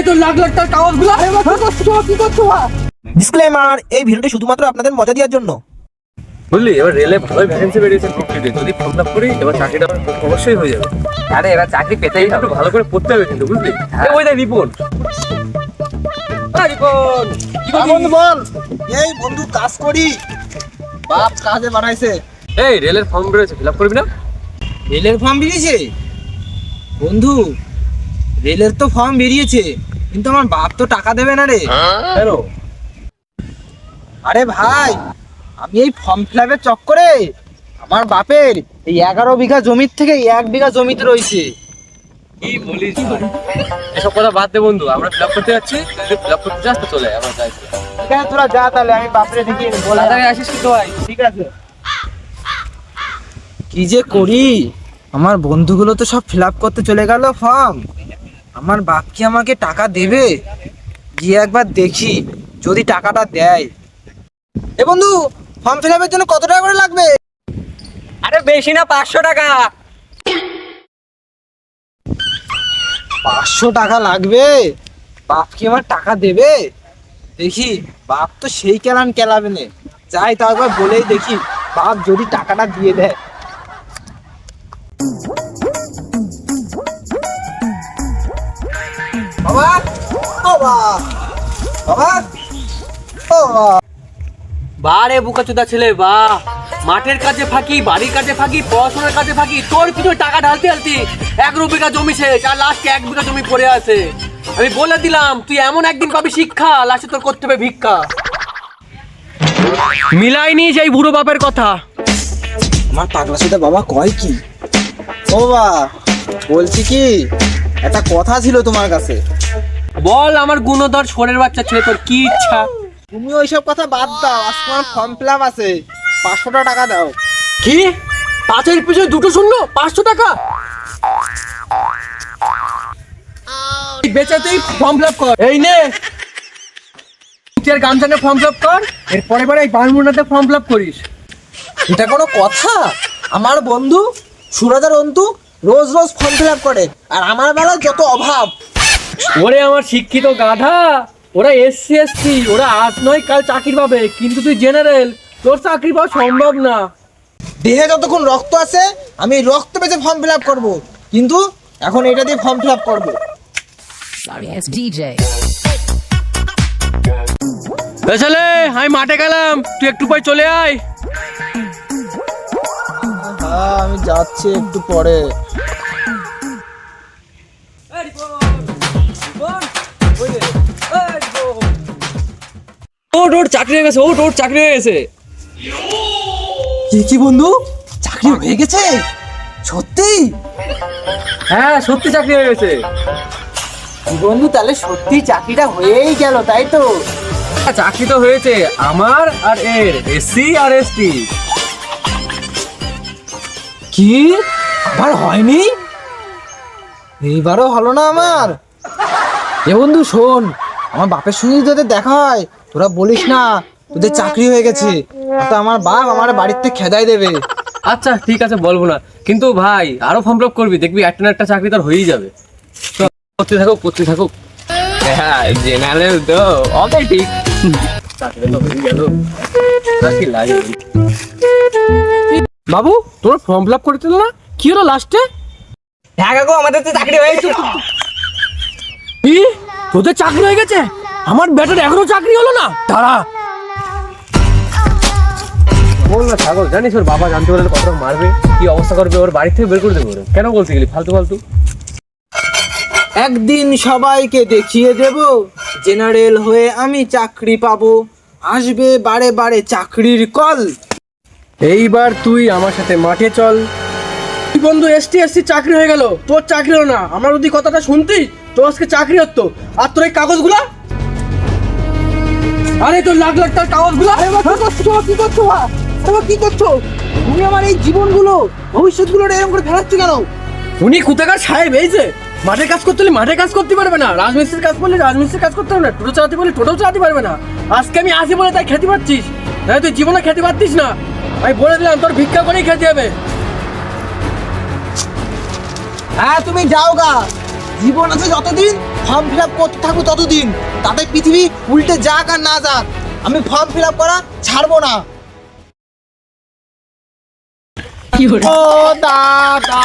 আরে তোর লাখ লাখ টাকার কাগজগুলো কি করছো? ডিসক্লেমার, এই ভিডিওটি শুধুমাত্র আপনাদের মজা দেওয়ার জন্য। বুঝলি, এবার রেলে ভালোই ভ্যাকেন্সি বেরিয়েছে ফিফটিতে, যদি ফর্ম ফিল আপ করি এবার চাকরিটা অবশ্যই হয়ে যাবে। আরে এবার চাকরি পেতেই একটু হবে। ভালো করে পড়তে হবে কিন্তু, বুঝলি? ওই দেখ রিপন। বন্ধু বল। এই বন্ধু কাজ করি, বাপ কাজে বানাইছে। এই রেলের ফর্ম বেরিয়েছে, ফিল আপ করবি না? রেলের ফর্ম বেরিয়েছে বন্ধু, রেলের তো ফর্ম বেরিয়েছে, কিন্তু আমার বাপ তো টাকা দেবে না রে। কেন? আরে ভাই, আমি এই ফর্ম ফিল আপের চক্করে আমার বাপের এই 11 বিঘা জমির থেকে 1 বিঘা জমিতে রয়েছে। কি বলিস ভাই? এসব কথা বাদ দে বন্ধু, আমরা ফিল আপ করতে যাচ্ছি, যদি ফিল আপ করতে যাস তো চলে আমরা যাই। ঠিক আছে, তোরা যা, তাহলে আমি বাপরে দেখি বলে আসিস কিন্তু ভাই। ঠিক আছে। কি যে করি, আমার বন্ধুগুলো তো সব ফিল আপ করতে চলে গেল ফর্ম। আমার বাপ কি আমাকে টাকা দেবে? গিয়ে একবার দেখি যদি টাকাটা দেয়। এ বন্ধু, ফর্ম ফিল আপের জন্য কত টাকা করে লাগবে? আরে বেশি না, 500 টাকা। 500 টাকা লাগবে? বাপ কি আমার টাকা দেবে? দেখি, বাপ তো সেই কেলাবে না। যাই তা একবার বলেই দেখি, বাপ যদি টাকাটা দিয়ে দেয়। বাবা, ও বাবা, বাবা, ও বাবা। বারে বুকাচোদা ছেলে, বা মাঠের কাজে ফাঁকি, বাড়ির কাজে ফাঁকি, পড়াশোনার কাজে ফাঁকি, তোর পিছনে টাকা ঢালতে 1 বিঘা জমি শেষ, আর লাস্টে 1 বিঘা জমি পড়ে আছে। আমি বলে দিলাম, তুই এমন একদিন পাবি শিক্ষা, লাস্টে তোর করতে হবে ভিক্ষা। মিলাইনি সেই বুড়ো বাপের কথা। আমার পাগলা সাথে বাবা কয় কি? ও বাবা, বলছি কি, একটা কথা ছিল তোমার কাছে। বল আমার গুণধর সোরের বাচ্চা ছেলে, তোর কি ইচ্ছা? তুমি ওইসব কথা বাদ দাও, আজ তোমার ফর্ম ফিল আপ আছে, 500 টাকা দাও। কি? 5-এর পিছনে 2 শূন্য, 500 টাকা? বেচাতেই ফর্ম ফিল আপ কর। এই নে, তুই আর গামছানে ফর্ম ফিল আপ কর, এরপরে এই বারমুন্ডাতে ফর্ম ফিল আপ করিস। এটা কোনো কথা? আমার বন্ধু সুরাজার অন্তু রোজ রোজ ফর্ম ফিল আপ করে, আর আমার বেলায় যত অভাব। ওরে আমার শিক্ষিত গাধা, ওরা এসসি এসটি, ওরা আজ নয় কাল চাকরি পাবে, কিন্তু তুই জেনারেল, তোর চাকরি পাওয়া সম্ভব না। দেহে যতক্ষণ রক্ত আছে আমি রক্ত বেঁচে ফর্ম ফিল আপ করবো, কিন্তু এখন এটা দিয়ে ফর্ম ফিল আপ করবো। Sorry, it's DJ. ছেলে, আমি মাঠে গেলাম, তুই একটু পরে চলে আয়। হ্যাঁ, আমি যাচ্ছি একটু পরে। ওর চাকরি হয়ে গেছে, ওর চাকরি হয়ে গেছে। কি বন্ধু, চাকরি হয়ে গেছে? সত্যি? হ্যাঁ, সত্যি চাকরি হয়ে গেছে। কি বন্ধু, তাহলে সত্যি চাকরিটা হয়েই গেল, তাই তো? চাকরি তো হয়েছে আমার আর এর, এসসি আর এসটি। কি আবার হয়নি? এইবারও হলো না আমার? এ বন্ধু শোন, আমার বাপের সঙ্গে যদি দেখা হয় তোরা বলিস না তোদের চাকরি হয়ে গেছে, তো আমার বাপ আমার বাড়ির থেকে খেদাই দেবে। আচ্ছা ঠিক আছে, বলবো না, কিন্তু ভাই আরো ফর্ম ফিল আপ করবি, দেখবি একটা না একটা চাকরি তোর হয়েই যাবে। করতে থাকুক। হ্যাঁ, জেনারেল তো ওকে, ঠিক চাকরি তো হয়ে গেল, নাকি লাগে। বাবু, তোর ফর্ম ফিল আপ করেছিল না? কি হলো লাস্টে? হ্যাঁ কাকু, আমাদের তো চাকরি হয়ে গেছে। কি, তোদের চাকরি হয়ে গেছে? আমার বেটার এখনো চাকরি হলো না? দাঁড়া, বল না ছাগল, জানিস ওর বাবা জানতে পারলে কত মারবে, কি অবস্থা করবে, ওর বাড়ি থেকে বের করে দেবে। কেন বলতে গেলি ফালতু? একদিন সবাইকে দেখিয়ে দেব, জেনারেল হয়ে আমি চাকরি পাবো, আসবে বারে বারে চাকরির কল। এইবার তুই আমার সাথে মাঠে চল। তুই বন্ধু এসটি চাকরি হয়ে গেল, তোর চাকরি হলো না। আমার যদি কথাটা শুনতি, তোর আজকে চাকরি হতো। আর তোর এই কাগজগুলা, আরে তোর লাখ লাখ টাকার কাগজগুলা, কি করছো? তুমি আমার এই জীবনগুলো, ভবিষ্যৎগুলো এরকম করে ফেলাচ্ছ কেন? উনি কোথাকার সাহেব, এই যে মাঠে কাজ করতে হলে মাঠে কাজ করতে পারবে না, রাজমিস্ত্রির কাজ করলে রাজমিস্ত্রির কাজ করতে পারবে না, টোটো চালাতে বলে টোটো চালাতে পারবে না। আজকে আমি আসি বলে তাই খেতে পারছিস, না তুই জীবনে খেতে পারতিস না। আমি বলে দিলাম, তোর ভিক্ষা করেই খেতে হবে। হ্যাঁ, তুমি যাও গা, জীবন আছে যতদিন ফর্ম ফিল আপ করতে থাকবো ততদিন, তাতে পৃথিবী উল্টে যাক আর না যাক, আমি ফর্ম ফিল আপ করা ছাড়বো না। ও দাদা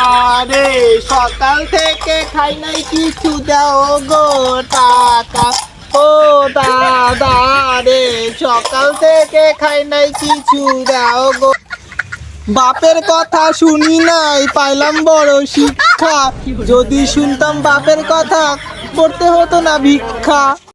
রে, সকাল থেকে খাই নাই কিছু, দাও গো টাকা। ও দাদা রে, সকাল থেকে খাই নাই কিছু, দাও গো। বাপের কথা শুনি নাই, পাইলাম বড় শিক্ষা, যদি শুনতাম বাপের কথা করতে হতো না ভিক্ষা।